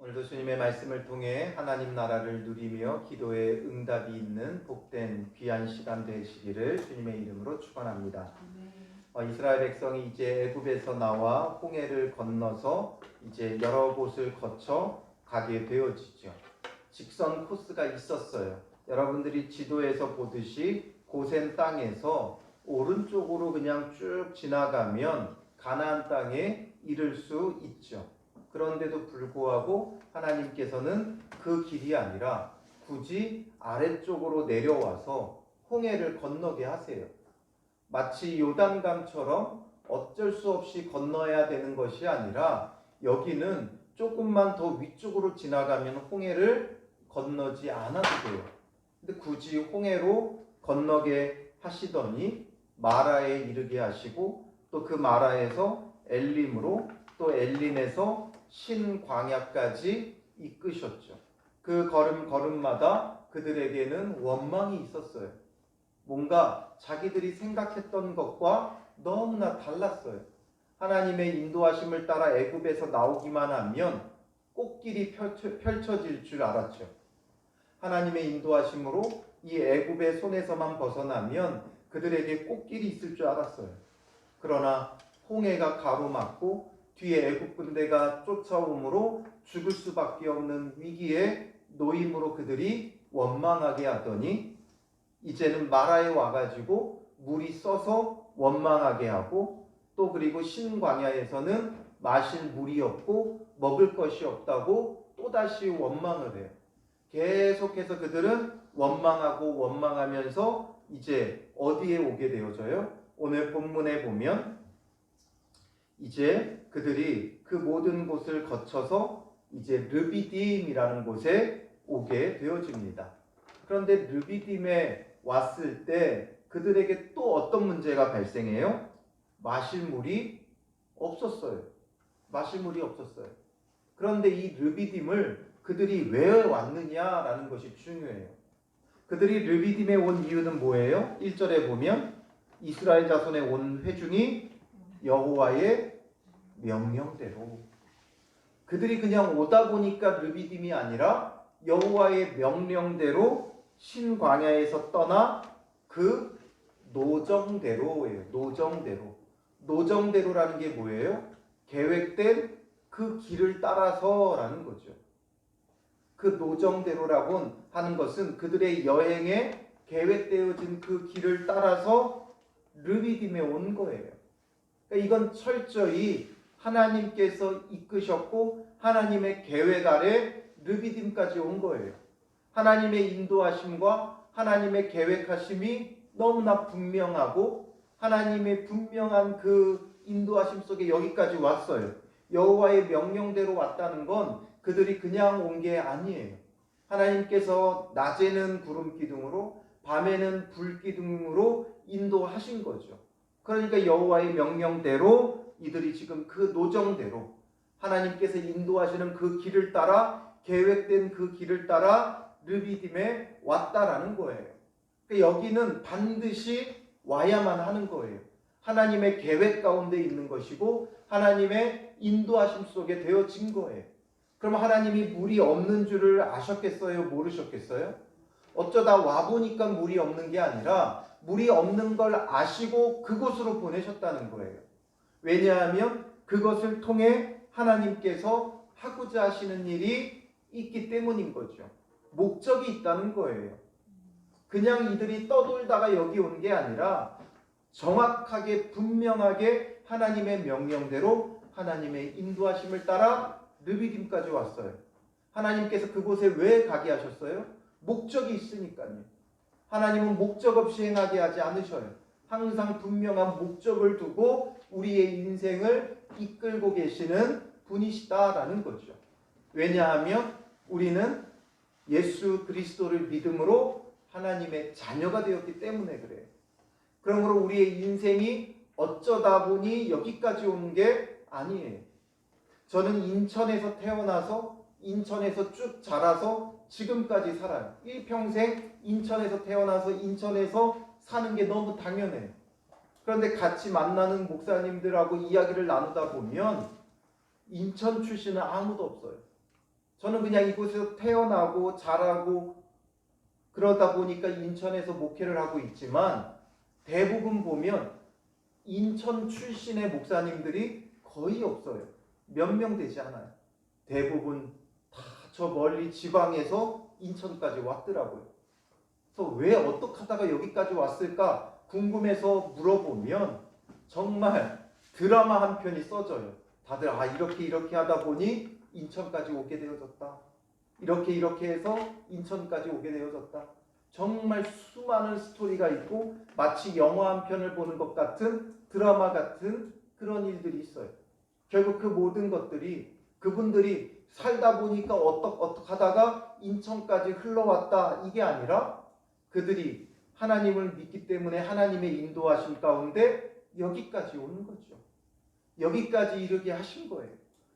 오늘도 주님의 말씀을 통해 하나님 나라를 누리며 기도에 응답이 있는 복된 귀한 시간 되시기를 주님의 이름으로 축원합니다. 이스라엘 백성이 이제 애굽에서 나와 홍해를 건너서 이제 여러 곳을 거쳐 가게 되어지죠. 직선 코스가 있었어요. 여러분들이 지도에서 보듯이 고센 땅에서 오른쪽으로 그냥 쭉 지나가면 가나안 땅에 이를 수 있죠. 그런데도 불구하고 하나님께서는 그 길이 아니라 굳이 아래쪽으로 내려와서 홍해를 건너게 하세요. 마치 요단강처럼 어쩔 수 없이 건너야 되는 것이 아니라 여기는 조금만 더 위쪽으로 지나가면 홍해를 건너지 않아도 돼요. 근데 굳이 홍해로 건너게 하시더니 마라에 이르게 하시고 또 그 마라에서 엘림으로 또 엘림에서 신광야까지 이끄셨죠. 그 걸음마다 그들에게는 원망이 있었어요. 뭔가 자기들이 생각했던 것과 너무나 달랐어요. 하나님의 인도하심을 따라 애굽에서 나오기만 하면 꽃길이 펼쳐질 줄 알았죠. 하나님의 인도하심으로 이 애굽의 손에서만 벗어나면 그들에게 꽃길이 있을 줄 알았어요. 그러나 홍해가 가로막고 뒤에 애굽 군대가 쫓아오므로 죽을 수밖에 없는 위기에 놓임으로 그들이 원망하게 하더니 이제는 마라에 와가지고 물이 써서 원망하게 하고 또 그리고 신광야에서는 마실 물이 없고 먹을 것이 없다고 또다시 원망을 해요. 계속해서 그들은 원망하고 원망하면서 이제 어디에 오게 되어져요? 오늘 본문에 보면 이제 그들이 그 모든 곳을 거쳐서 이제 르비딤이라는 곳에 오게 되어집니다. 그런데 르비딤에 왔을 때 그들에게 또 어떤 문제가 발생해요? 마실 물이 없었어요. 마실 물이 없었어요. 그런데 이 르비딤을 그들이 왜 왔느냐라는 것이 중요해요. 그들이 르비딤에 온 이유는 뭐예요? 1절에 보면 이스라엘 자손의 온 회중이 여호와의 명령대로, 그들이 그냥 오다 보니까 르비딤이 아니라 여호와의 명령대로 신광야에서 떠나 그 노정대로예요. 노정대로라는 게 뭐예요? 계획된 그 길을 따라서라는 거죠. 그 노정대로라고 하는 것은 그들의 여행에 계획되어진 그 길을 따라서 르비딤에 온 거예요. 그러니까 이건 철저히 하나님께서 이끄셨고 하나님의 계획 아래 르비딤까지 온 거예요. 하나님의 인도하심과 하나님의 계획하심이 너무나 분명하고 하나님의 분명한 그 인도하심 속에 여기까지 왔어요. 여호와의 명령대로 왔다는 건 그들이 그냥 온 게 아니에요. 하나님께서 낮에는 구름 기둥으로 밤에는 불 기둥으로 인도하신 거죠. 그러니까 여호와의 명령대로 이들이 지금 그 노정대로 하나님께서 인도하시는 그 길을 따라 계획된 그 길을 따라 르비딤에 왔다라는 거예요. 그러니까 여기는 반드시 와야만 하는 거예요. 하나님의 계획 가운데 있는 것이고 하나님의 인도하심 속에 되어진 거예요. 그럼 하나님이 물이 없는 줄을 아셨겠어요? 모르셨겠어요? 어쩌다 와보니까 물이 없는 게 아니라 물이 없는 걸 아시고 그곳으로 보내셨다는 거예요. 왜냐하면 그것을 통해 하나님께서 하고자 하시는 일이 있기 때문인 거죠. 목적이 있다는 거예요. 그냥 이들이 떠돌다가 여기 온 게 아니라 정확하게 분명하게 하나님의 명령대로 하나님의 인도하심을 따라 르비딤까지 왔어요. 하나님께서 그곳에 왜 가게 하셨어요? 목적이 있으니까요. 하나님은 목적 없이 행하게 하지 않으셔요. 항상 분명한 목적을 두고 우리의 인생을 이끌고 계시는 분이시다라는 거죠. 왜냐하면 우리는 예수 그리스도를 믿음으로 하나님의 자녀가 되었기 때문에 그래요. 그러므로 우리의 인생이 어쩌다 보니 여기까지 온 게 아니에요. 저는 인천에서 태어나서 인천에서 쭉 자라서 지금까지 살아요. 일평생 인천에서 태어나서 인천에서 사는 게 너무 당연해요. 그런데 같이 만나는 목사님들하고 이야기를 나누다 보면 인천 출신은 아무도 없어요. 저는 그냥 이곳에서 태어나고 자라고 그러다 보니까 인천에서 목회를 하고 있지만 대부분 보면 인천 출신의 목사님들이 거의 없어요. 몇 명 되지 않아요. 대부분 다 저 멀리 지방에서 인천까지 왔더라고요. 그래서 왜 어떻게 하다가 여기까지 왔을까 궁금해서 물어보면 정말 드라마 한 편이 써져요. 다들 이렇게 하다 보니 인천까지 오게 되어졌다. 이렇게 해서 인천까지 오게 되어졌다. 정말 수많은 스토리가 있고 마치 영화 한 편을 보는 것 같은 드라마 같은 그런 일들이 있어요. 결국 그 모든 것들이 그분들이 살다 보니까 어떻게 하다가 인천까지 흘러왔다 이게 아니라 그들이 하나님을 믿기 때문에 하나님의 인도하심 가운데 여기까지 오는 거죠. 여기까지 이르게 하신 거예요.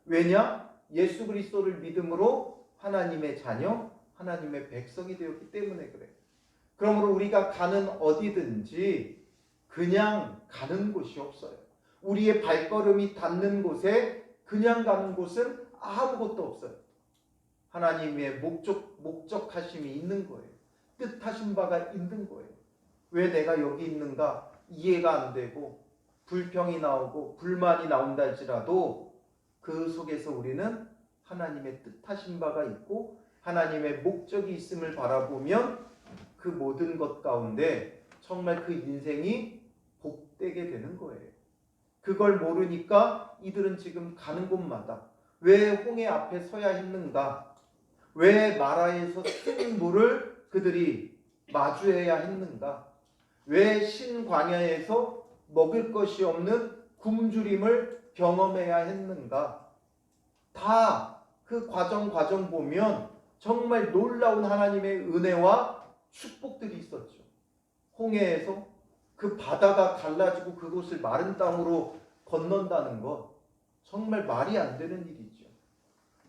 왜냐? 예수 그리스도를 믿음으로 하나님의 자녀, 하나님의 백성이 되었기 때문에 그래요. 그러므로 우리가 가는 어디든지 그냥 가는 곳이 없어요. 우리의 발걸음이 닿는 곳에 그냥 가는 곳은 아무것도 없어요. 하나님의 목적하심이 있는 거예요. 뜻하신 바가 있는 거예요. 왜 내가 여기 있는가 이해가 안 되고 불평이 나오고 불만이 나온다 할지라도 그 속에서 우리는 하나님의 뜻하신 바가 있고 하나님의 목적이 있음을 바라보면 그 모든 것 가운데 정말 그 인생이 복되게 되는 거예요. 그걸 모르니까 이들은 지금 가는 곳마다 왜 홍해 앞에 서야 했는가? 왜 마라에서 쓴 물을 그들이 마주해야 했는가? 왜 신광야에서 먹을 것이 없는 굶주림을 경험해야 했는가? 다 그 과정 보면 정말 놀라운 하나님의 은혜와 축복들이 있었죠. 홍해에서 그 바다가 갈라지고 그곳을 마른 땅으로 건넌다는 것 정말 말이 안 되는 일이죠.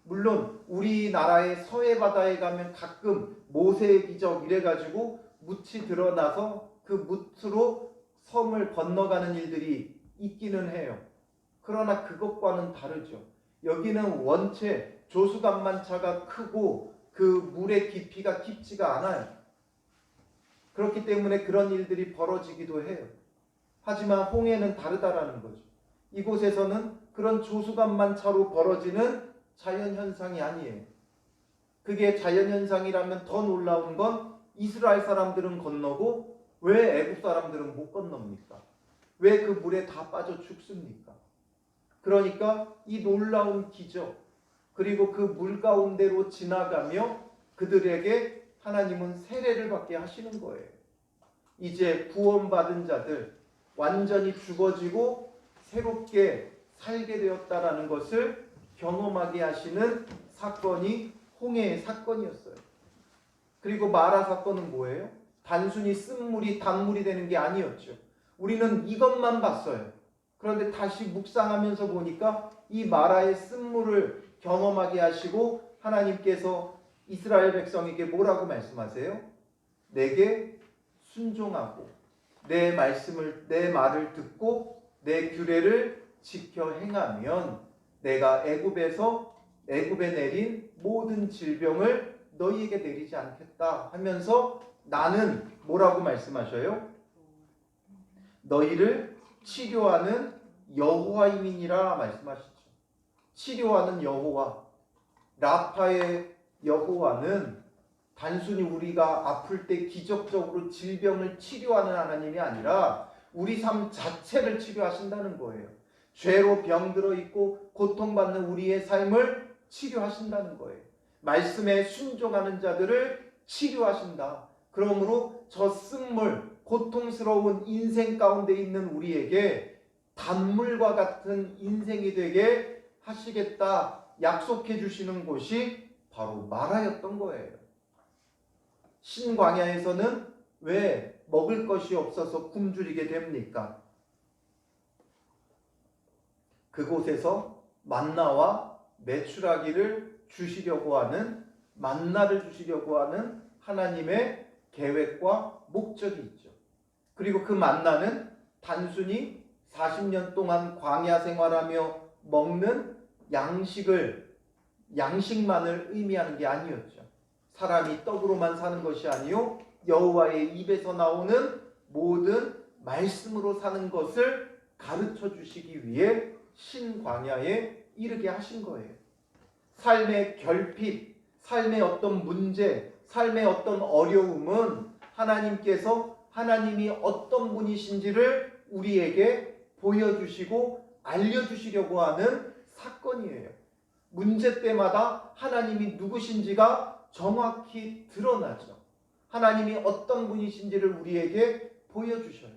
물론 우리나라의 서해 바다에 가면 가끔 모세의 기적 이래가지고 뭇이 드러나서 그 뭇으로 섬을 건너가는 일들이 있기는 해요. 그러나 그것과는 다르죠. 여기는 원체 조수간만차가 크고 그 물의 깊이가 깊지가 않아요. 그렇기 때문에 그런 일들이 벌어지기도 해요. 하지만 홍해는 다르다라는 거죠. 이곳에서는 그런 조수간만차로 벌어지는 자연현상이 아니에요. 그게 자연현상이라면 더 놀라운 건 이스라엘 사람들은 건너고 왜 애국 사람들은 못 건넙니까? 왜 그 물에 다 빠져 죽습니까? 그러니까 이 놀라운 기적 그리고 그 물 가운데로 지나가며 그들에게 하나님은 세례를 받게 하시는 거예요. 이제 구원받은 자들 완전히 죽어지고 새롭게 살게 되었다라는 것을 경험하게 하시는 사건이 홍해의 사건이었어요. 그리고 마라 사건은 뭐예요? 단순히 쓴물이 단물이 되는 게 아니었죠. 우리는 이것만 봤어요. 그런데 다시 묵상하면서 보니까 이 마라의 쓴물을 경험하게 하시고 하나님께서 이스라엘 백성에게 뭐라고 말씀하세요? 내게 순종하고 내 말을 듣고 내 규례를 지켜 행하면 내가 애굽에 내린 모든 질병을 너희에게 내리지 않겠다 하면서 나는 뭐라고 말씀하셔요? 너희를 치료하는 여호와임이니라 말씀하시죠. 치료하는 여호와, 라파의 여호와는 단순히 우리가 아플 때 기적적으로 질병을 치료하는 하나님이 아니라 우리 삶 자체를 치료하신다는 거예요. 죄로 병들어 있고 고통받는 우리의 삶을 치료하신다는 거예요. 말씀에 순종하는 자들을 치료하신다. 그러므로 저 쓴물, 고통스러운 인생 가운데 있는 우리에게 단물과 같은 인생이 되게 하시겠다 약속해 주시는 곳이 바로 마라였던 거예요. 신광야에서는 왜 먹을 것이 없어서 굶주리게 됩니까? 그곳에서 만나와 메추라기를 주시려고 하는 만나를 주시려고 하는 하나님의 계획과 목적이 있죠. 그리고 그 만나는 단순히 40년 동안 광야 생활하며 먹는 양식을 양식만을 의미하는 게 아니었죠. 사람이 떡으로만 사는 것이 아니요 여호와의 입에서 나오는 모든 말씀으로 사는 것을 가르쳐 주시기 위해 신광야에 이르게 하신 거예요. 삶의 결핍, 삶의 어떤 문제, 삶의 어떤 어려움은 하나님이 어떤 분이신지를 우리에게 보여주시고 알려주시려고 하는 사건이에요. 문제 때마다 하나님이 누구신지가 정확히 드러나죠. 하나님이 어떤 분이신지를 우리에게 보여주셔요.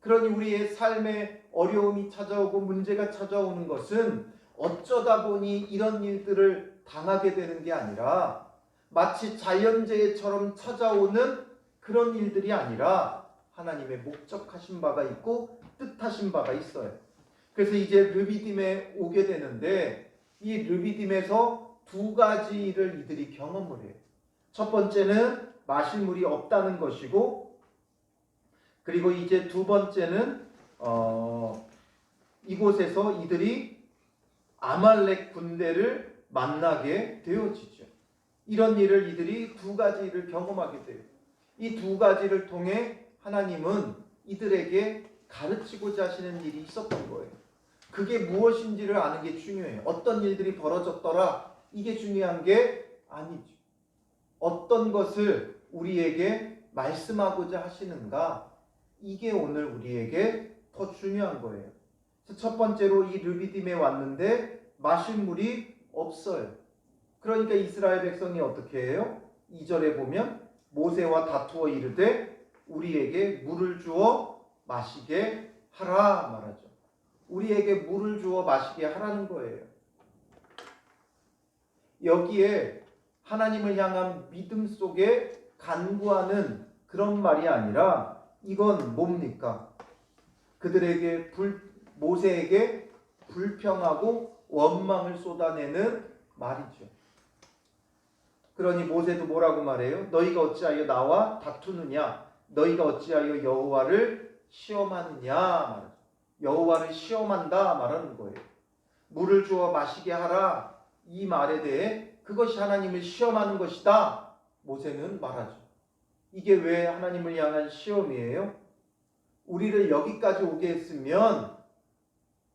그러니 우리의 삶에 어려움이 찾아오고 문제가 찾아오는 것은 어쩌다 보니 이런 일들을 당하게 되는 게 아니라 마치 자연재해처럼 찾아오는 그런 일들이 아니라 하나님의 목적하신 바가 있고 뜻하신 바가 있어요. 그래서 이제 르비딤에 오게 되는데 이 르비딤에서 두 가지 일을 이들이 경험을 해요. 첫 번째는 마실 물이 없다는 것이고, 그리고 이제 두 번째는 이곳에서 이들이 아말렉 군대를 만나게 되어지죠. 이런 일을 이들이 두 가지 일을 경험하게 돼요. 이 두 가지를 통해 하나님은 이들에게 가르치고자 하시는 일이 있었던 거예요. 그게 무엇인지를 아는 게 중요해요. 어떤 일들이 벌어졌더라 이게 중요한 게 아니죠. 어떤 것을 우리에게 말씀하고자 하시는가, 이게 오늘 우리에게 더 중요한 거예요. 그래서 첫 번째로 이 르비딤에 왔는데 마실 물이 없어요. 그러니까 이스라엘 백성이 어떻게 해요? 2절에 보면 모세와 다투어 이르되 우리에게 물을 주어 마시게 하라 말하죠. 우리에게 물을 주어 마시게 하라는 거예요. 여기에 하나님을 향한 믿음 속에 간구하는 그런 말이 아니라 이건 뭡니까? 그들에게 모세에게 불평하고 원망을 쏟아내는 말이죠. 그러니 모세도 뭐라고 말해요? 너희가 어찌하여 나와 다투느냐? 너희가 어찌하여 여호와를 시험하느냐 말하죠. 여호와를 시험한다 말하는 거예요. 물을 주어 마시게 하라, 이 말에 대해 그것이 하나님을 시험하는 것이다 모세는 말하죠. 이게 왜 하나님을 향한 시험이에요? 우리를 여기까지 오게 했으면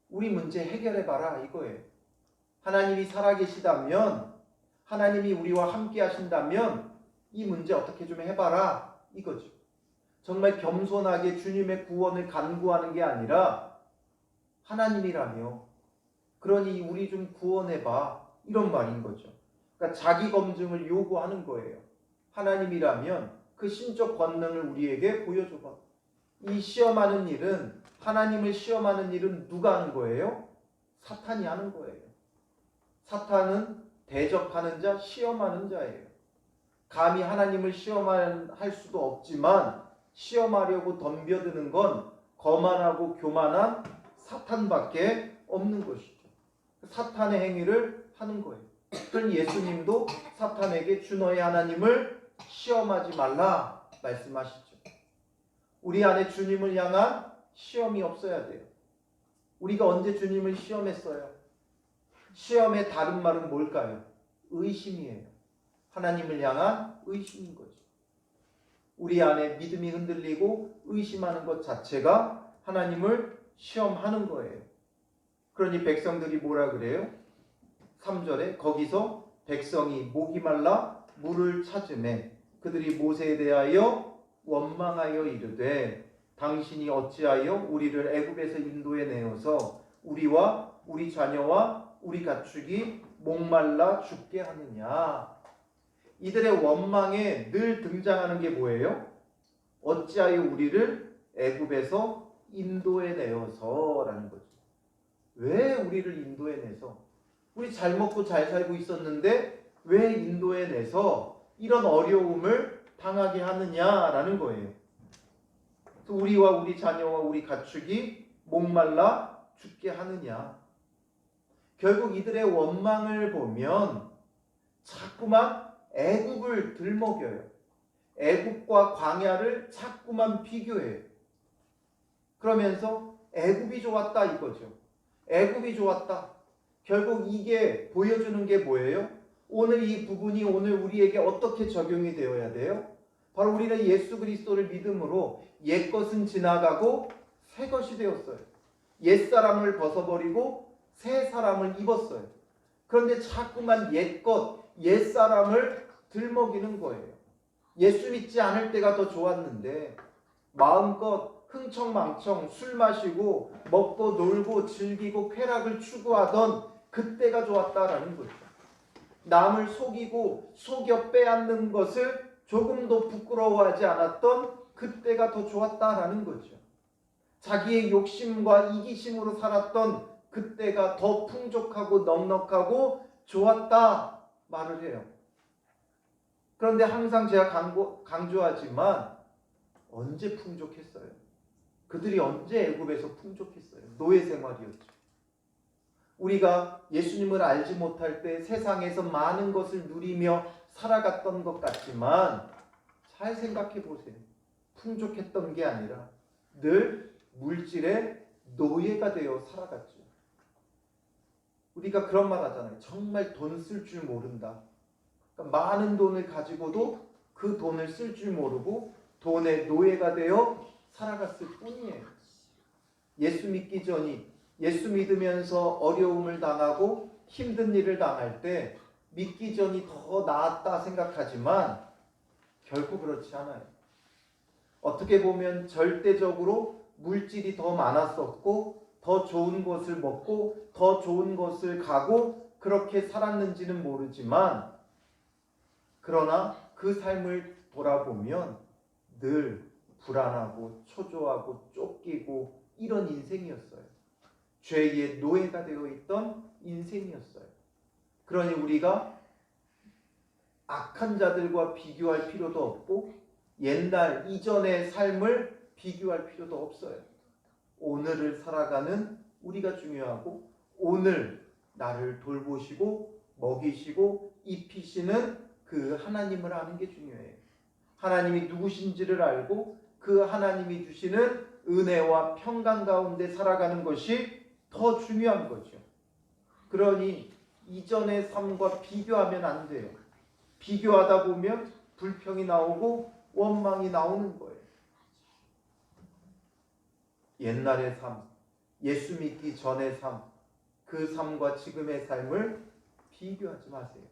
우리 문제 해결해봐라 이거예요. 하나님이 살아계시다면, 하나님이 우리와 함께 하신다면 이 문제 어떻게 좀 해봐라 이거죠. 정말 겸손하게 주님의 구원을 간구하는 게 아니라 하나님이라며 그러니 우리 좀 구원해봐 이런 말인 거죠. 그러니까 자기 검증을 요구하는 거예요. 하나님이라면 그 신적 권능을 우리에게 보여줘봐. 이 시험하는 일은, 하나님을 시험하는 일은 누가 하는 거예요? 사탄이 하는 거예요. 사탄은 대적하는 자, 시험하는 자예요. 감히 하나님을 시험할 수도 없지만 시험하려고 덤벼드는 건 거만하고 교만한 사탄밖에 없는 것이죠. 사탄의 행위를 하는 거예요. 그러니 예수님도 사탄에게 주 너의 하나님을 시험하지 말라 말씀하시죠. 우리 안에 주님을 향한 시험이 없어야 돼요. 우리가 언제 주님을 시험했어요? 시험의 다른 말은 뭘까요? 의심이에요. 하나님을 향한 의심인 거죠. 우리 안에 믿음이 흔들리고 의심하는 것 자체가 하나님을 시험하는 거예요. 그러니 백성들이 뭐라 그래요? 3절에 거기서 백성이 목이 말라 물을 찾으매 그들이 모세에 대하여 원망하여 이르되 당신이 어찌하여 우리를 애굽에서 인도해 내어서 우리와 우리 자녀와 우리 가축이 목말라 죽게 하느냐. 이들의 원망에 늘 등장하는 게 뭐예요? 어찌하여 우리를 애굽에서 인도해 내어서라는 거죠. 왜 우리를 인도해 내서? 우리 잘 먹고 잘 살고 있었는데 왜 인도해 내서 이런 어려움을 당하게 하느냐라는 거예요. 우리와 우리 자녀와 우리 가축이 목말라 죽게 하느냐. 결국 이들의 원망을 보면 자꾸만 애굽을 들먹여요. 애굽과 광야를 자꾸만 비교해요. 그러면서 애굽이 좋았다 이거죠. 애굽이 좋았다. 결국 이게 보여주는 게 뭐예요? 오늘 이 부분이 오늘 우리에게 어떻게 적용이 되어야 돼요? 바로 우리는 예수 그리스도를 믿음으로 옛것은 지나가고 새 것이 되었어요. 옛사람을 벗어버리고 새 사람을 입었어요. 그런데 자꾸만 옛것, 옛사람을 들먹이는 거예요. 예수 믿지 않을 때가 더 좋았는데 마음껏 흥청망청 술 마시고 먹고 놀고 즐기고 쾌락을 추구하던 그때가 좋았다라는 거죠. 남을 속이고 속여 빼앗는 것을 조금도 부끄러워하지 않았던 그때가 더 좋았다라는 거죠. 자기의 욕심과 이기심으로 살았던 그때가 더 풍족하고 넉넉하고 좋았다 말을 해요. 그런데 항상 제가 강조하지만 언제 풍족했어요? 그들이 언제 애굽에서 풍족했어요? 노예 생활이었죠. 우리가 예수님을 알지 못할 때 세상에서 많은 것을 누리며 살아갔던 것 같지만 잘 생각해 보세요. 풍족했던 게 아니라 늘 물질의 노예가 되어 살아갔죠. 우리가 그런 말 하잖아요. 정말 돈 쓸 줄 모른다. 그러니까 많은 돈을 가지고도 그 돈을 쓸 줄 모르고 돈의 노예가 되어 살아갔을 뿐이에요. 예수 믿기 전이 예수 믿으면서 어려움을 당하고 힘든 일을 당할 때 믿기 전이 더 나았다 생각하지만 결코 그렇지 않아요. 어떻게 보면 절대적으로 물질이 더 많았었고 더 좋은 것을 먹고 더 좋은 것을 가고 그렇게 살았는지는 모르지만 그러나 그 삶을 돌아보면 늘 불안하고 초조하고 쫓기고 이런 인생이었어요. 죄의 노예가 되어 있던 인생이었어요. 그러니 우리가 악한 자들과 비교할 필요도 없고 옛날 이전의 삶을 비교할 필요도 없어요. 오늘을 살아가는 우리가 중요하고 오늘 나를 돌보시고 먹이시고 입히시는 그 하나님을 아는 게 중요해요. 하나님이 누구신지를 알고 그 하나님이 주시는 은혜와 평강 가운데 살아가는 것이 더 중요한 거죠. 그러니 이전의 삶과 비교하면 안 돼요. 비교하다 보면 불평이 나오고 원망이 나오는 거예요. 옛날의 삶, 예수 믿기 전의 삶, 그 삶과 지금의 삶을 비교하지 마세요.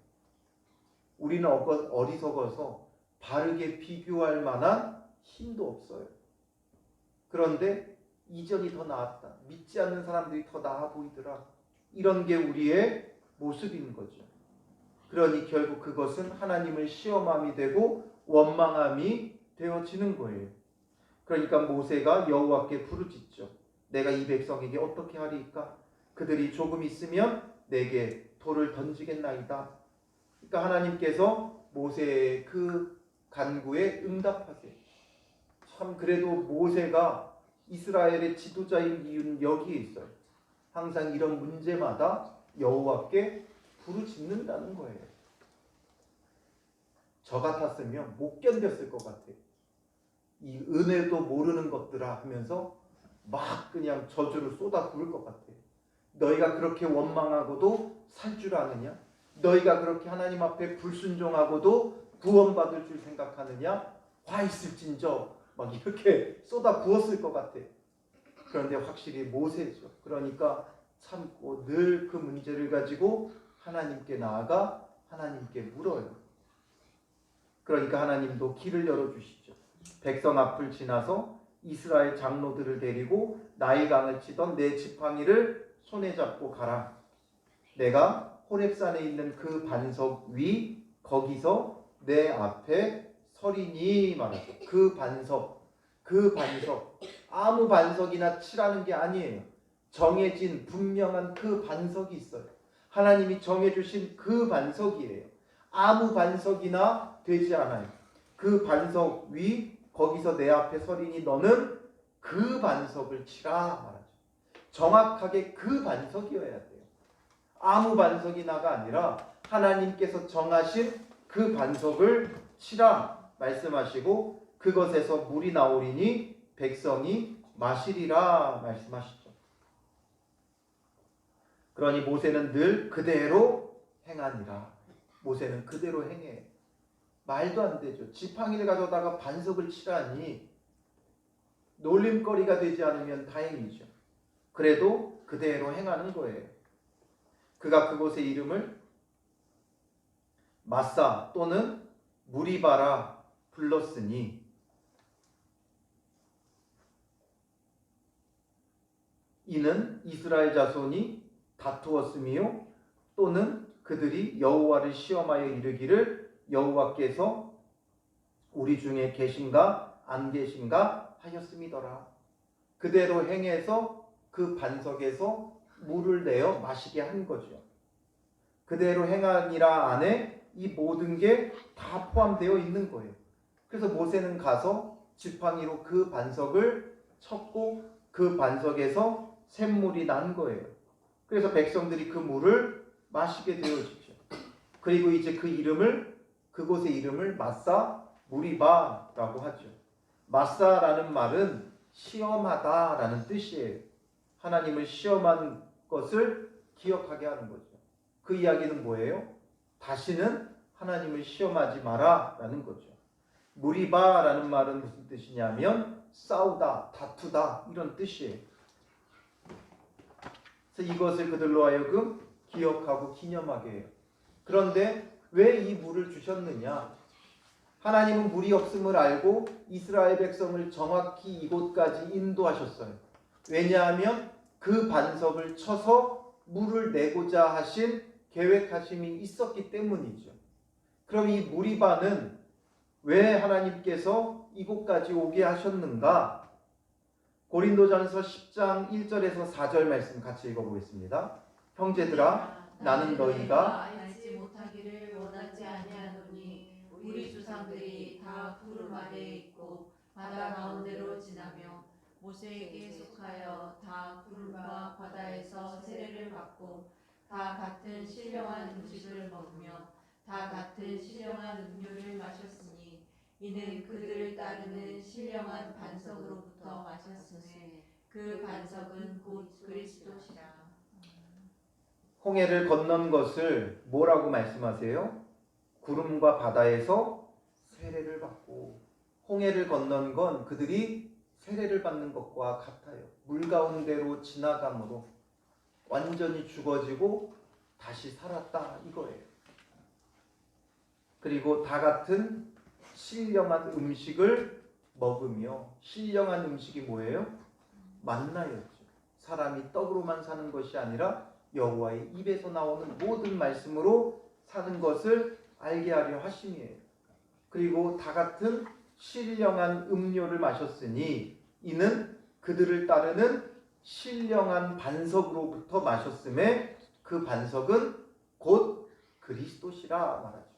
우리는 어리석어서 바르게 비교할 만한 힘도 없어요. 그런데 이전이 더 나았다. 믿지 않는 사람들이 더 나아 보이더라. 이런 게 우리의 모습인 거죠. 그러니 결국 그것은 하나님을 시험함이 되고 원망함이 되어지는 거예요. 그러니까 모세가 여호와께 부르짖죠. 내가 이 백성에게 어떻게 하리이까? 그들이 조금 있으면 내게 돌을 던지겠나이다. 그러니까 하나님께서 모세의 그 간구에 응답하세요. 참 그래도 모세가 이스라엘의 지도자인 이유는 여기에 있어요. 항상 이런 문제마다 여호와께 부르짖는다는 거예요. 저 같았으면 못 견뎠을 것 같아요. 이 은혜도 모르는 것들아 하면서 막 그냥 저주를 쏟아 부을 것 같아요. 너희가 그렇게 원망하고도 살 줄 아느냐? 너희가 그렇게 하나님 앞에 불순종하고도 구원받을 줄 생각하느냐? 화 있을진저 막 이렇게 쏟아 부었을 것 같아요. 그런데 확실히 모세죠. 그러니까 참고 늘 그 문제를 가지고 하나님께 나아가 하나님께 물어요. 그러니까 하나님도 길을 열어주시죠. 백성 앞을 지나서 이스라엘 장로들을 데리고 나일강을 치던 내 지팡이를 손에 잡고 가라. 내가 호렙산에 있는 그 반석 위 거기서 내 앞에 서리니 말하죠. 그 반석 아무 반석이나 치라는 게 아니에요. 정해진 분명한 그 반석이 있어요. 하나님이 정해주신 그 반석이에요. 아무 반석이나 되지 않아요. 그 반석 위 거기서 내 앞에 서리니 너는 그 반석을 치라 말하죠. 정확하게 그 반석이어야 돼요. 아무 반석이나가 아니라 하나님께서 정하신 그 반석을 치라 말씀하시고 그것에서 물이 나오리니 백성이 마시리라 말씀하시죠. 그러니 모세는 늘 그대로 행하니라. 모세는 그대로 행해. 말도 안 되죠. 지팡이를 가져다가 반석을 치라니 놀림거리가 되지 않으면 다행이죠. 그래도 그대로 행하는 거예요. 그가 그곳의 이름을 마사 또는 무리바라 불렀으니 이는 이스라엘 자손이 다투었으며 또는 그들이 여호와를 시험하여 이르기를 여호와께서 우리 중에 계신가 안 계신가 하였음이더라. 그대로 행해서 그 반석에서 물을 내어 마시게 한 거죠. 그대로 행하니라 안에 이 모든 게 다 포함되어 있는 거예요. 그래서 모세는 가서 지팡이로 그 반석을 쳤고 그 반석에서 샘물이 난 거예요. 그래서 백성들이 그 물을 마시게 되어지죠. 그리고 이제 그곳의 이름을 마사 무리바라고 하죠. 마사라는 말은 시험하다라는 뜻이에요. 하나님을 시험한 것을 기억하게 하는 거죠. 그 이야기는 뭐예요? 다시는 하나님을 시험하지 마라라는 거죠. 무리바라는 말은 무슨 뜻이냐면 싸우다, 다투다 이런 뜻이에요. 그래서 이것을 그들로 하여금 기억하고 기념하게 해요. 그런데 왜 이 물을 주셨느냐? 하나님은 물이 없음을 알고 이스라엘 백성을 정확히 이곳까지 인도하셨어요. 왜냐하면 그 반석을 쳐서 물을 내고자 하신 계획하심이 있었기 때문이죠. 그럼 이 무리바는 왜 하나님께서 이곳까지 오게 하셨는가? 고린도전서 10장 1절에서 4절 말씀 같이 읽어보겠습니다. 형제들아 나는 너희가 알지 못하기를 원하지 아니하노니 우리 조상들이 다 구름 아래에 있고 바다 가운데로 지나며 모세에게 속하여 다 구름과 바다에서 세례를 받고 다 같은 신령한 음식을 먹으며 다 같은 신령한 음료를 마셨으니 이는 그들을 따르는 신령한 반석으로부터 마셨으니 그 반석은 곧 그리스도시라. 홍해를 건넌 것을 뭐라고 말씀하세요? 구름과 바다에서 세례를 받고, 홍해를 건넌 건 그들이 세례를 받는 것과 같아요. 물 가운데로 지나감으로 완전히 죽어지고 다시 살았다 이거예요. 그리고 다 같은 신령한 음식을 먹으며, 신령한 음식이 뭐예요? 만나였죠. 사람이 떡으로만 사는 것이 아니라 여호와의 입에서 나오는 모든 말씀으로 사는 것을 알게 하려 하심이에요. 그리고 다 같은 신령한 음료를 마셨으니 이는 그들을 따르는 신령한 반석으로부터 마셨음에 그 반석은 곧 그리스도시라 말하죠.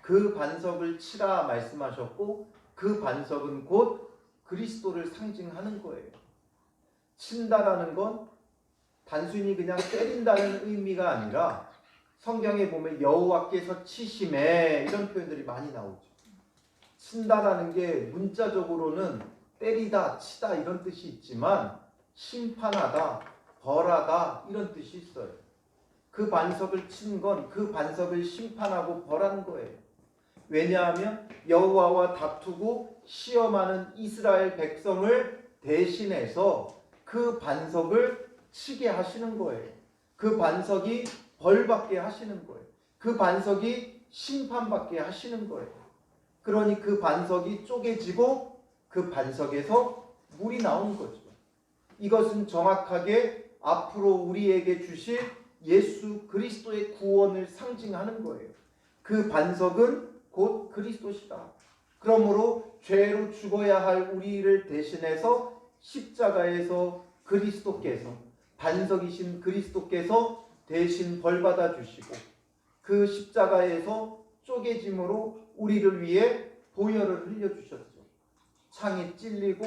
그 반석을 치라 말씀하셨고 그 반석은 곧 그리스도를 상징하는 거예요. 친다라는 건 단순히 그냥 때린다는 의미가 아니라 성경에 보면 여호와께서 치심에 이런 표현들이 많이 나오죠. 친다라는 게 문자적으로는 때리다, 치다 이런 뜻이 있지만 심판하다, 벌하다 이런 뜻이 있어요. 그 반석을 친 건 그 반석을 심판하고 벌한 거예요. 왜냐하면 여호와와 다투고 시험하는 이스라엘 백성을 대신해서 그 반석을 치게 하시는 거예요. 그 반석이 벌받게 하시는 거예요. 그 반석이 심판받게 하시는 거예요. 그러니 그 반석이 쪼개지고 그 반석에서 물이 나온 거죠. 이것은 정확하게 앞으로 우리에게 주실 예수 그리스도의 구원을 상징하는 거예요. 그 반석은 곧 그리스도시다. 그러므로 죄로 죽어야 할 우리를 대신해서 십자가에서 그리스도께서, 반석이신 그리스도께서 대신 벌받아 주시고 그 십자가에서 쪼개짐으로 우리를 위해 보혈을 흘려주셨죠. 창이 찔리고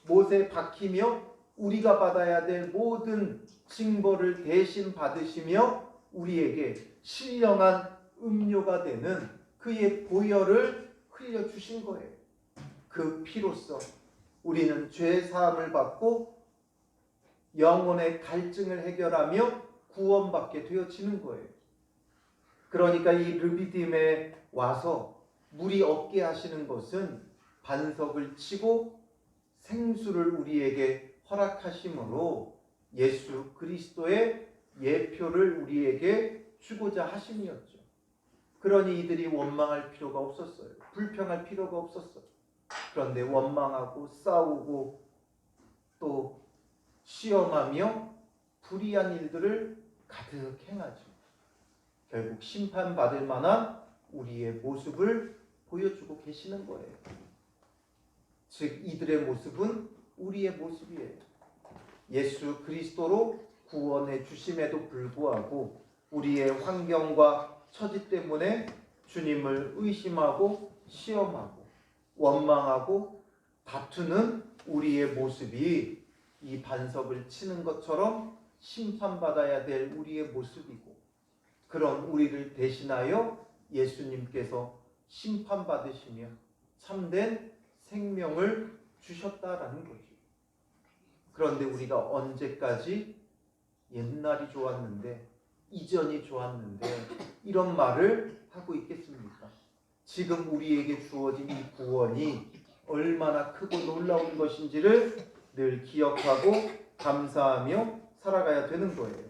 못에 박히며 우리가 받아야 될 모든 징벌을 대신 받으시며 우리에게 신령한 음료가 되는 그의 보혈을 흘려주신 거예요. 그 피로써 우리는 죄 사함을 받고 영혼의 갈증을 해결하며 구원받게 되어지는 거예요. 그러니까 이 르비딤에 와서 물이 없게 하시는 것은 반석을 치고 생수를 우리에게 허락하심으로 예수 그리스도의 예표를 우리에게 주고자 하심이었죠. 그러니 이들이 원망할 필요가 없었어요. 불평할 필요가 없었어요. 그런데 원망하고 싸우고 또 시험하며 불의한 일들을 가득 행하죠. 결국 심판받을 만한 우리의 모습을 보여주고 계시는 거예요. 즉 이들의 모습은 우리의 모습이에요. 예수 그리스도로 구원해 주심에도 불구하고 우리의 환경과 처지 때문에 주님을 의심하고 시험하고 원망하고 다투는 우리의 모습이 이 반석을 치는 것처럼 심판받아야 될 우리의 모습이고, 그런 우리를 대신하여 예수님께서 심판받으시며 참된 생명을 주셨다라는 거죠. 그런데 우리가 언제까지 옛날이 좋았는데, 이전이 좋았는데 이런 말을 하고 있겠습니까? 지금 우리에게 주어진 이 구원이 얼마나 크고 놀라운 것인지를 늘 기억하고 감사하며 살아가야 되는 거예요.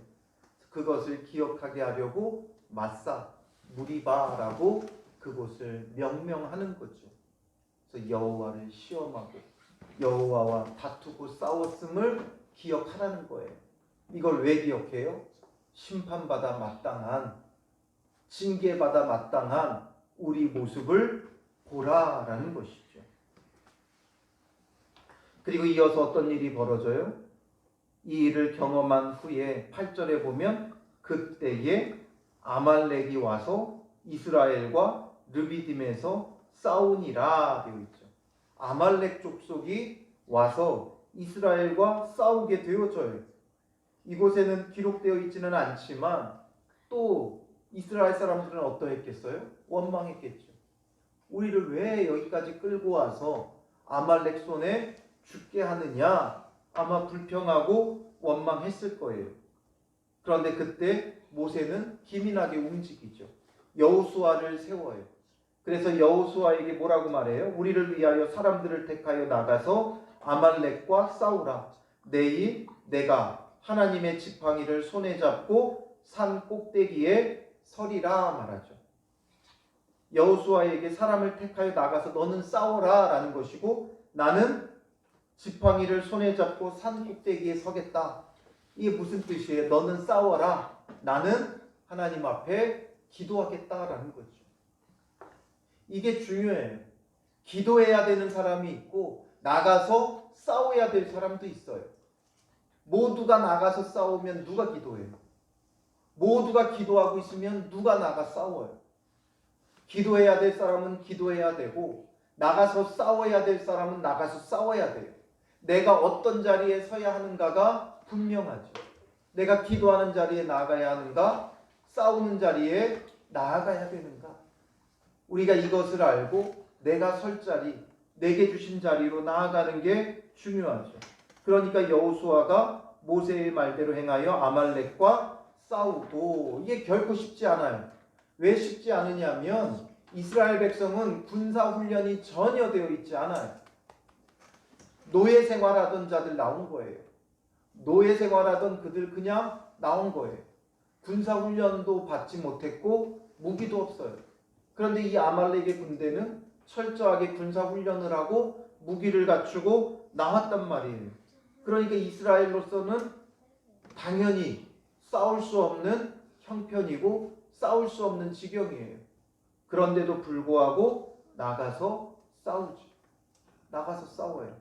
그것을 기억하게 하려고 마사, 무리바라고 그곳을 명명하는 거죠. 그래서 여호와를 시험하고 여호와와 다투고 싸웠음을 기억하라는 거예요. 이걸 왜 기억해요? 심판받아 마땅한, 징계받아 마땅한 우리 모습을 보라라는 것이죠. 그리고 이어서 어떤 일이 벌어져요? 이 일을 경험한 후에 8절에 보면 그때에 아말렉이 와서 이스라엘과 르비딤에서 싸우니라 되어 있죠. 아말렉 족속이 와서 이스라엘과 싸우게 되어져요. 이곳에는 기록되어 있지는 않지만 또 이스라엘 사람들은 어떠했겠어요? 원망했겠죠. 우리를 왜 여기까지 끌고 와서 아말렉 손에 죽게 하느냐, 아마 불평하고 원망했을 거예요. 그런데 그때 모세는 기민하게 움직이죠. 여호수아를 세워요. 그래서 여호수아에게 뭐라고 말해요? 우리를 위하여 사람들을 택하여 나가서 아말렉과 싸우라. 내일 내가 하나님의 지팡이를 손에 잡고 산 꼭대기에 서리라 말하죠. 여호수아에게 사람을 택하여 나가서 너는 싸워라 라는 것이고, 나는 지팡이를 손에 잡고 산 꼭대기에 서겠다. 이게 무슨 뜻이에요? 너는 싸워라. 나는 하나님 앞에 기도하겠다라는 거죠. 이게 중요해요. 기도해야 되는 사람이 있고 나가서 싸워야 될 사람도 있어요. 모두가 나가서 싸우면 누가 기도해요? 모두가 기도하고 있으면 누가 나가 싸워요? 기도해야 될 사람은 기도해야 되고 나가서 싸워야 될 사람은 나가서 싸워야 돼요. 내가 어떤 자리에 서야 하는가가 분명하죠. 내가 기도하는 자리에 나아가야 하는가? 싸우는 자리에 나아가야 되는가? 우리가 이것을 알고 내가 설 자리, 내게 주신 자리로 나아가는 게 중요하죠. 그러니까 여호수아가 모세의 말대로 행하여 아말렉과 싸우고, 이게 결코 쉽지 않아요. 왜 쉽지 않으냐면 이스라엘 백성은 군사 훈련이 전혀 되어 있지 않아요. 노예 생활하던 자들 나온 거예요. 노예 생활하던 그들 그냥 나온 거예요. 군사 훈련도 받지 못했고 무기도 없어요. 그런데 이 아말렉의 군대는 철저하게 군사 훈련을 하고 무기를 갖추고 나왔단 말이에요. 그러니까 이스라엘로서는 당연히 싸울 수 없는 형편이고 싸울 수 없는 지경이에요. 그런데도 불구하고 나가서 싸우죠. 나가서 싸워요.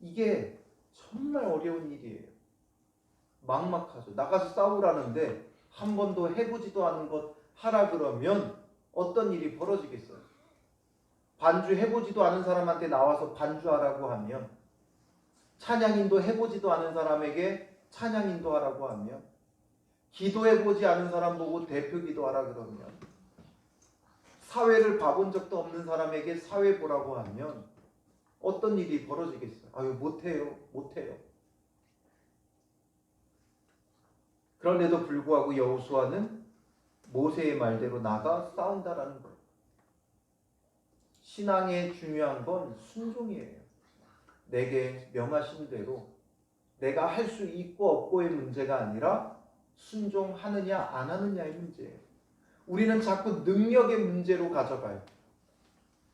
이게 정말 어려운 일이에요. 막막하죠. 나가서 싸우라는데 한 번도 해보지도 않은 것 하라 그러면 어떤 일이 벌어지겠어요? 반주 해보지도 않은 사람한테 나와서 반주하라고 하면, 찬양인도 해보지도 않은 사람에게 찬양인도 하라고 하면, 기도해보지 않은 사람 보고 대표 기도하라 그러면, 사회를 봐본 적도 없는 사람에게 사회 보라고 하면 어떤 일이 벌어지겠어요? 아유 못해요. 그런데도 불구하고 여호수아는 모세의 말대로 나가 싸운다라는 거예요. 신앙의 중요한 건 순종이에요. 내게 명하신 대로 내가 할 수 있고 없고의 문제가 아니라 순종하느냐 안 하느냐의 문제예요. 우리는 자꾸 능력의 문제로 가져가요.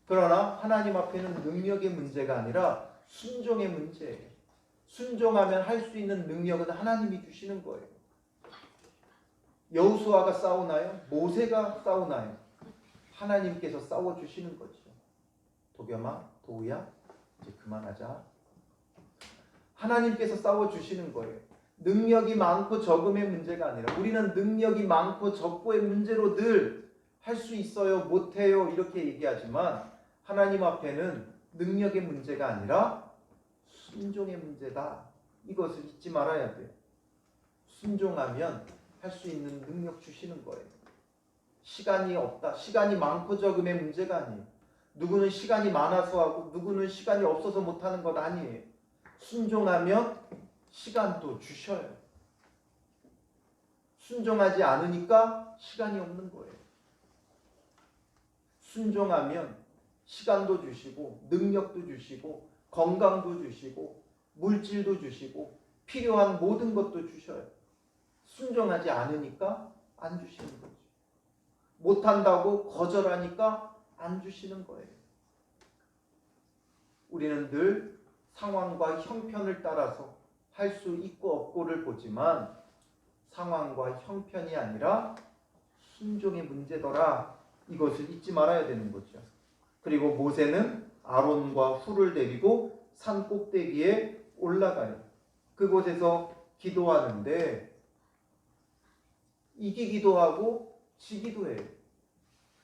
그러나 하나님 앞에는 능력의 문제가 아니라 순종의 문제예요. 순종하면 할 수 있는 능력은 하나님이 주시는 거예요. 여호수아가 싸우나요? 모세가 싸우나요? 하나님께서 싸워주시는 거죠. 도겸아, 도우야, 이제 그만하자. 하나님께서 싸워주시는 거예요. 능력이 많고 적음의 문제가 아니라 우리는 능력이 많고 적고의 문제로 늘 할 수 있어요, 못해요 이렇게 얘기하지만 하나님 앞에는 능력의 문제가 아니라 순종의 문제다. 이것을 잊지 말아야 돼요. 순종하면 할 수 있는 능력 주시는 거예요. 시간이 없다. 시간이 많고 적음의 문제가 아니에요. 누구는 시간이 많아서 하고 누구는 시간이 없어서 못하는 것 아니에요. 순종하면 시간도 주셔요. 순종하지 않으니까 시간이 없는 거예요. 순종하면 시간도 주시고 능력도 주시고 건강도 주시고 물질도 주시고 필요한 모든 것도 주셔요. 순종하지 않으니까 안 주시는 거죠. 못한다고 거절하니까 안 주시는 거예요. 우리는 늘 상황과 형편을 따라서 할 수 있고 없고를 보지만 상황과 형편이 아니라 순종의 문제더라. 이것을 잊지 말아야 되는 거죠. 그리고 모세는 아론과 훌을 데리고 산 꼭대기에 올라가요. 그곳에서 기도하는데 이기기도 하고 지기도 해요.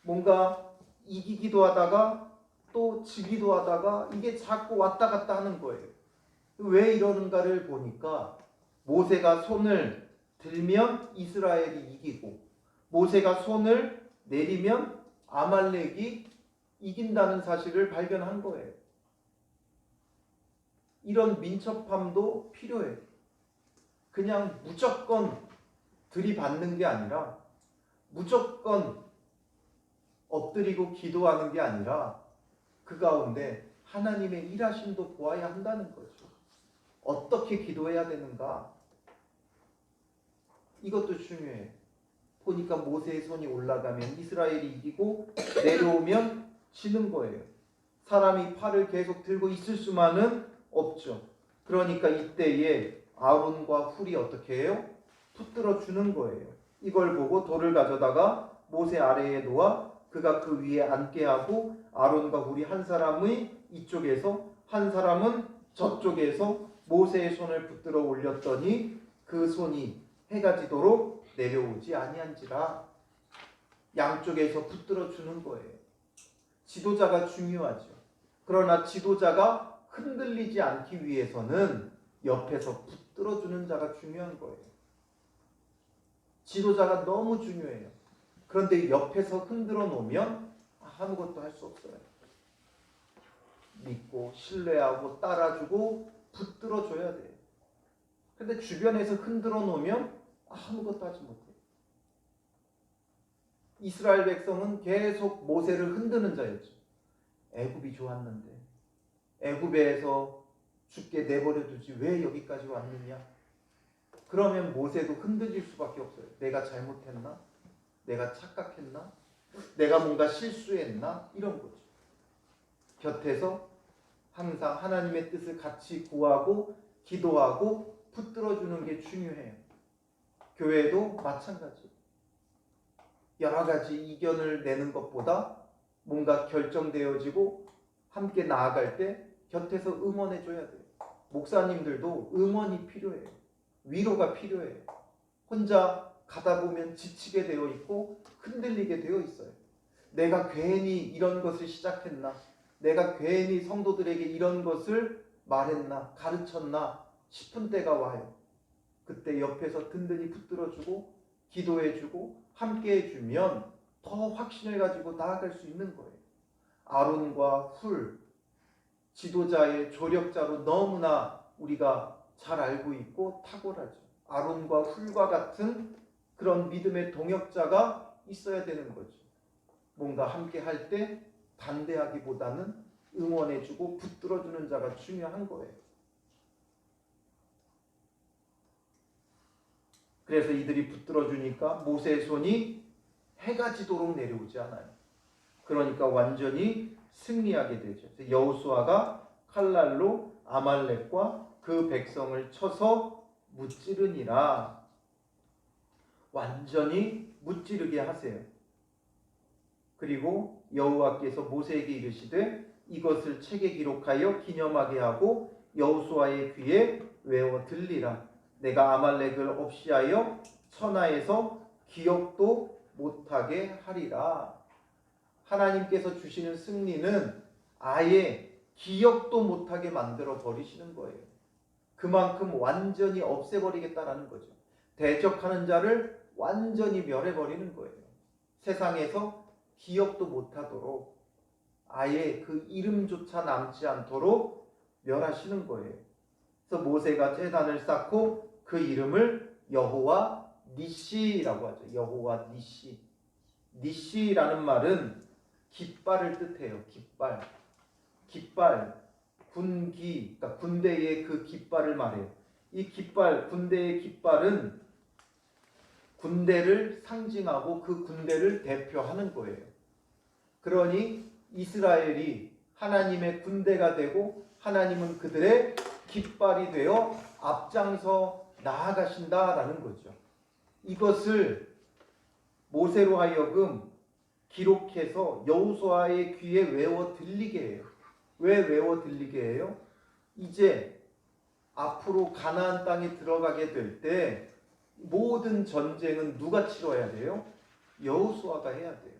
뭔가 이기기도 하다가 또 지기도 하다가 이게 자꾸 왔다 갔다 하는 거예요. 왜 이러는가를 보니까 모세가 손을 들면 이스라엘이 이기고 모세가 손을 내리면 아말렉이 이긴다는 사실을 발견한 거예요. 이런 민첩함도 필요해요. 그냥 무조건 들이받는 게 아니라 무조건 엎드리고 기도하는 게 아니라 그 가운데 하나님의 일하심도 보아야 한다는 거죠. 어떻게 기도해야 되는가? 이것도 중요해요. 보니까 모세의 손이 올라가면 이스라엘이 이기고 내려오면 지는 거예요. 사람이 팔을 계속 들고 있을 수만은 없죠. 그러니까 이때에 아론과 훌이 어떻게 해요? 붙들어 주는 거예요. 이걸 보고 돌을 가져다가 모세 아래에 놓아 그가 그 위에 앉게 하고 아론과 훌이 한 사람의 이쪽에서 한 사람은 저쪽에서 모세의 손을 붙들어 올렸더니 그 손이 해가 지도록 내려오지 아니한지라. 양쪽에서 붙들어 주는 거예요. 지도자가 중요하죠. 그러나 지도자가 흔들리지 않기 위해서는 옆에서 붙들어 주는 자가 중요한 거예요. 지도자가 너무 중요해요. 그런데 옆에서 흔들어 놓으면 아무것도 할 수 없어요. 믿고 신뢰하고 따라주고 붙들어 줘야 돼요. 근데 주변에서 흔들어 놓으면 아무것도 하지 못해요. 이스라엘 백성은 계속 모세를 흔드는 자였죠. 애굽이 좋았는데 애굽에서 죽게 내버려 두지 왜 여기까지 왔느냐? 그러면 모세도 흔들릴 수밖에 없어요. 내가 잘못했나? 내가 착각했나? 내가 뭔가 실수했나? 이런 거죠. 곁에서 항상 하나님의 뜻을 같이 구하고 기도하고 붙들어주는 게 중요해요. 교회도 마찬가지. 여러 가지 이견을 내는 것보다 뭔가 결정되어지고 함께 나아갈 때 곁에서 응원해줘야 돼요. 목사님들도 응원이 필요해요. 위로가 필요해요. 혼자 가다 보면 지치게 되어 있고 흔들리게 되어 있어요. 내가 괜히 이런 것을 시작했나? 내가 괜히 성도들에게 이런 것을 말했나? 가르쳤나? 싶은 때가 와요. 그때 옆에서 든든히 붙들어주고 기도해주고 함께해주면 더 확신을 가지고 나아갈 수 있는 거예요. 아론과 훌, 지도자의 조력자로 너무나 우리가 잘 알고 있고 탁월하죠. 아론과 훌과 같은 그런 믿음의 동역자가 있어야 되는 거죠. 뭔가 함께 할 때 반대하기보다는 응원해주고 붙들어주는 자가 중요한 거예요. 그래서 이들이 붙들어주니까 모세의 손이 해가 지도록 내려오지 않아요. 그러니까 완전히 승리하게 되죠. 여호수아가 칼날로 아말렉과 그 백성을 쳐서 무찌르니라. 완전히 무찌르게 하세요. 그리고 여호와께서 모세에게 이르시되 이것을 책에 기록하여 기념하게 하고 여호수아의 귀에 외워 들리라. 내가 아말렉을 없이하여 천하에서 기억도 못하게 하리라. 하나님께서 주시는 승리는 아예 기억도 못하게 만들어 버리시는 거예요. 그만큼 완전히 없애버리겠다라는 거죠. 대적하는 자를 완전히 멸해버리는 거예요. 세상에서 기억도 못하도록 아예 그 이름조차 남지 않도록 멸하시는 거예요. 그래서 모세가 제단을 쌓고 그 이름을 여호와 니시라고 하죠. 여호와 니시. 니시라는 말은 깃발을 뜻해요. 깃발, 군기, 그러니까 군대의 그 깃발을 말해요. 이 깃발, 군대의 깃발은 군대를 상징하고 그 군대를 대표하는 거예요. 그러니 이스라엘이 하나님의 군대가 되고 하나님은 그들의 깃발이 되어 앞장서 나아가신다라는 거죠. 이것을 모세로 하여금 기록해서 여호수아의 귀에 외워 들리게 해요. 왜 외워 들리게 해요? 이제 앞으로 가나안 땅에 들어가게 될 때 모든 전쟁은 누가 치러야 돼요? 여호수아가 해야 돼요.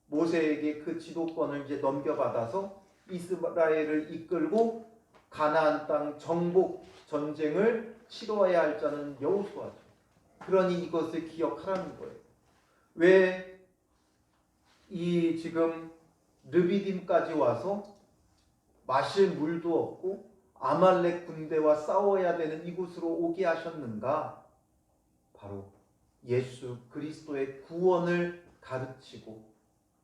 모세에게 그 지도권을 이제 넘겨받아서 이스라엘을 이끌고 가나안 땅 정복 전쟁을 치러야 할 자는 여호수아죠. 그러니 이것을 기억하라는 거예요. 왜 이 지금 르비딤까지 와서 마실 물도 없고 아말렉 군대와 싸워야 되는 이곳으로 오게 하셨는가? 바로 예수 그리스도의 구원을 가르치고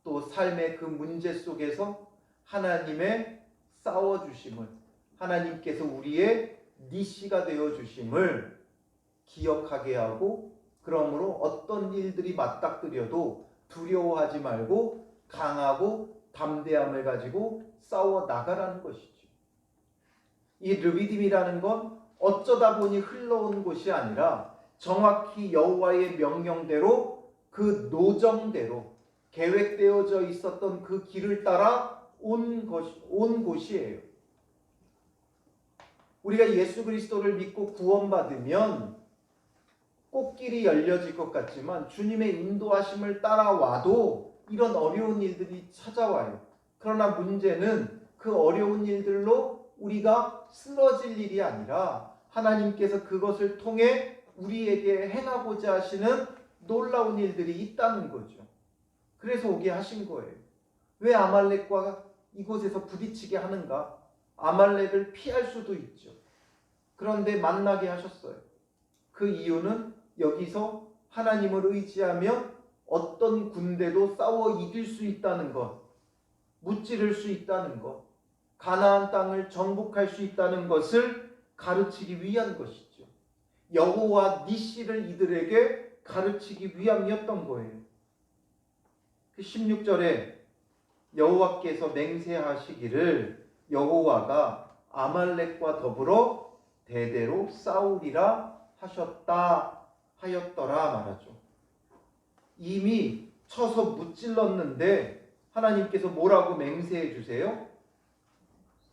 또 삶의 그 문제 속에서 하나님의 싸워주심을, 하나님께서 우리의 니시가 되어주심을 기억하게 하고, 그러므로 어떤 일들이 맞닥뜨려도 두려워하지 말고 강하고 담대함을 가지고 싸워 나가라는 것이죠. 이 르비딤이라는 건 어쩌다 보니 흘러온 곳이 아니라 정확히 여호와의 명령대로 그 노정대로 계획되어져 있었던 그 길을 따라 온 곳이에요. 우리가 예수 그리스도를 믿고 구원받으면 꽃길이 열려질 것 같지만 주님의 인도하심을 따라와도 이런 어려운 일들이 찾아와요. 그러나 문제는 그 어려운 일들로 우리가 쓰러질 일이 아니라 하나님께서 그것을 통해 우리에게 행하고자 하시는 놀라운 일들이 있다는 거죠. 그래서 오게 하신 거예요. 왜 아말렉과 이곳에서 부딪히게 하는가? 아말렉을 피할 수도 있죠. 그런데 만나게 하셨어요. 그 이유는 여기서 하나님을 의지하면 어떤 군대도 싸워 이길 수 있다는 것, 무찌를 수 있다는 것, 가나안 땅을 정복할 수 있다는 것을 가르치기 위한 것이죠. 여호와 니시를 이들에게 가르치기 위함이었던 거예요. 16절에 여호와께서 맹세하시기를 여호와가 아말렉과 더불어 대대로 싸우리라 하였더라 말하죠. 이미 쳐서 무찔렀는데 하나님께서 뭐라고 맹세해 주세요?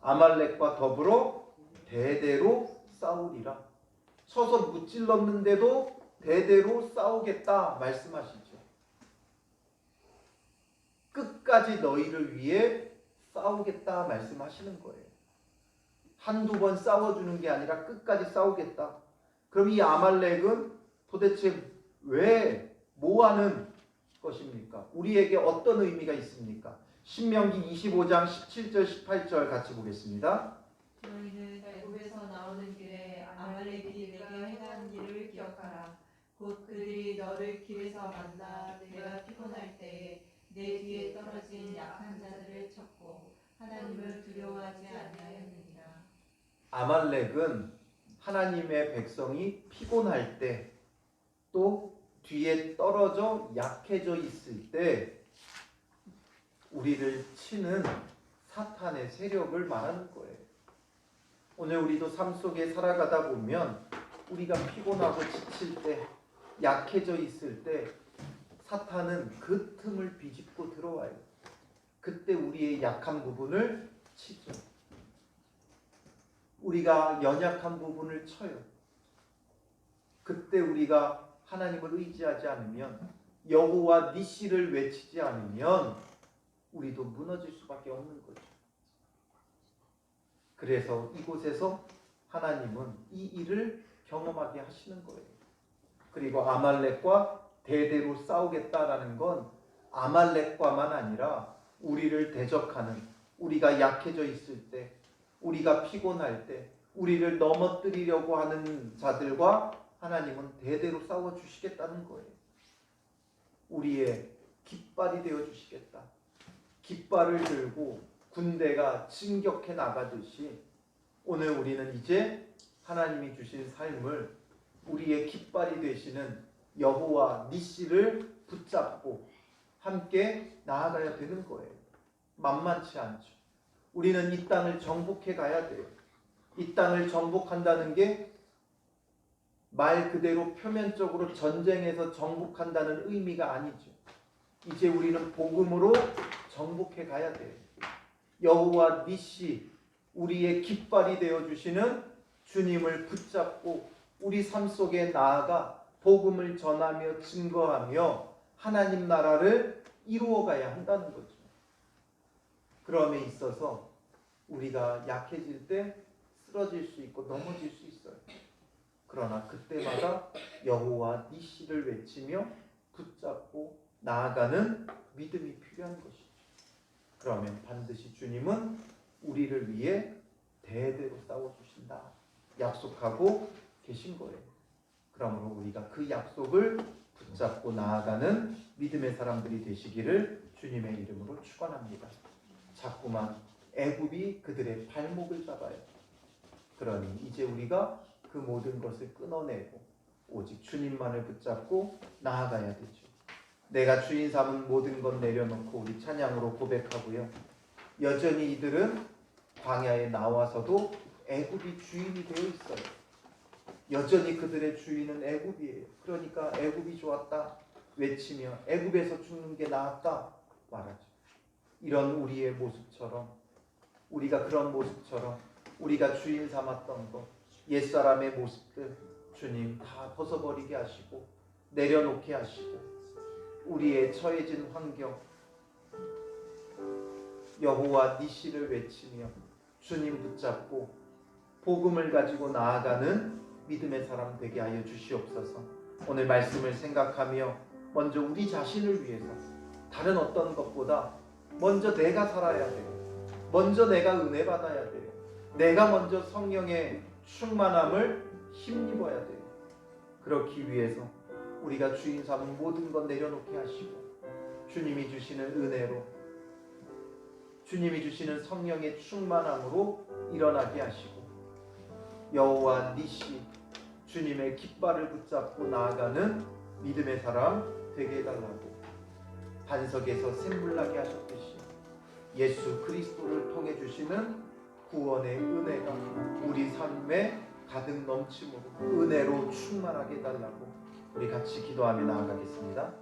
아말렉과 더불어 대대로 싸우리라. 쳐서 무찔렀는데도 대대로 싸우겠다 말씀하시죠. 끝까지 너희를 위해 싸우겠다 말씀하시는 거예요. 한두 번 싸워주는 게 아니라 끝까지 싸우겠다. 그럼 이 아말렉은 도대체 왜 뭐하는 것입니까? 우리에게 어떤 의미가 있습니까? 신명기 25장 17절 18절 같이 보겠습니다. 너희는 애굽에서 나오는 길에 아말렉이 내게 행한 일을 곧 그들이 너를 길에서 만나 내가 피곤할 때에 내 뒤에 떨어진 약한 자들을 쳤고 하나님을 두려워하지 아니하였느니라. 아말렉은 하나님의 백성이 피곤할 때, 또 뒤에 떨어져 약해져 있을 때 우리를 치는 사탄의 세력을 말하는 거예요. 오늘 우리도 삶 속에 살아가다 보면 우리가 피곤하고 지칠 때, 약해져 있을 때 사탄은 그 틈을 비집고 들어와요. 그때 우리의 약한 부분을 치죠. 우리가 연약한 부분을 쳐요. 그때 우리가 하나님을 의지하지 않으면, 여호와 니시를 외치지 않으면 우리도 무너질 수밖에 없는 거죠. 그래서 이곳에서 하나님은 이 일을 경험하게 하시는 거예요. 그리고 아말렉과 대대로 싸우겠다라는 건 아말렉과만 아니라 우리를 대적하는, 우리가 약해져 있을 때, 우리가 피곤할 때, 우리를 넘어뜨리려고 하는 자들과 하나님은 대대로 싸워 주시겠다는 거예요. 우리의 깃발이 되어 주시겠다. 깃발을 들고 군대가 진격해 나가듯이 오늘 우리는 이제 하나님이 주신 삶을 우리의 깃발이 되시는 여호와 니시를 붙잡고 함께 나아가야 되는 거예요. 만만치 않죠. 우리는 이 땅을 정복해 가야 돼요. 이 땅을 정복한다는 게 말 그대로 표면적으로 전쟁에서 정복한다는 의미가 아니죠. 이제 우리는 복음으로 정복해 가야 돼요. 여호와 니시, 우리의 깃발이 되어 주시는 주님을 붙잡고 우리 삶 속에 나아가 복음을 전하며 증거하며 하나님 나라를 이루어 가야 한다는 거죠. 그럼에 있어서 우리가 약해질 때 쓰러질 수 있고 넘어질 수 있어요. 그러나 그때마다 여호와 니시를 외치며 붙잡고 나아가는 믿음이 필요한 것이죠. 그러면 반드시 주님은 우리를 위해 대대로 싸워주신다 약속하고 계신 거예요. 그러므로 우리가 그 약속을 붙잡고 나아가는 믿음의 사람들이 되시기를 주님의 이름으로 축원합니다. 자꾸만 애굽이 그들의 발목을 잡아요. 그러니 이제 우리가 그 모든 것을 끊어내고 오직 주님만을 붙잡고 나아가야 되죠. 내가 주인 삼은 모든 것 내려놓고 우리 찬양으로 고백하고요. 여전히 이들은 광야에 나와서도 애굽이 주인이 되어 있어요. 여전히 그들의 주인은 애굽이에요. 그러니까 애굽이 좋았다 외치며 애굽에서 죽는 게 나았다 말하죠. 이런 우리의 모습처럼, 우리가 그런 모습처럼 우리가 주인 삼았던 것, 옛사람의 모습들 주님 다 벗어버리게 하시고 내려놓게 하시고 우리의 처해진 환경 여호와 니시를 외치며 주님 붙잡고 복음을 가지고 나아가는 믿음의 사람 되게 하여 주시옵소서. 오늘 말씀을 생각하며 먼저 우리 자신을 위해서 다른 어떤 것보다 먼저 내가 살아야 돼요. 먼저 내가 은혜 받아야 돼요. 내가 먼저 성령의 충만함을 힘입어야 돼요. 그렇기 위해서 우리가 주인 삼은 모든 것 내려놓게 하시고 주님이 주시는 은혜로, 주님이 주시는 성령의 충만함으로 일어나게 하시고 여호와 니시, 주님의 깃발을 붙잡고 나아가는 믿음의 사람 되게 해달라고 반석에서 샘물 나게 하셨듯이 예수 그리스도를 통해 주시는 구원의 은혜가 우리 삶에 가득 넘침으로 은혜로 충만하게 해달라고 우리 같이 기도하며 나아가겠습니다.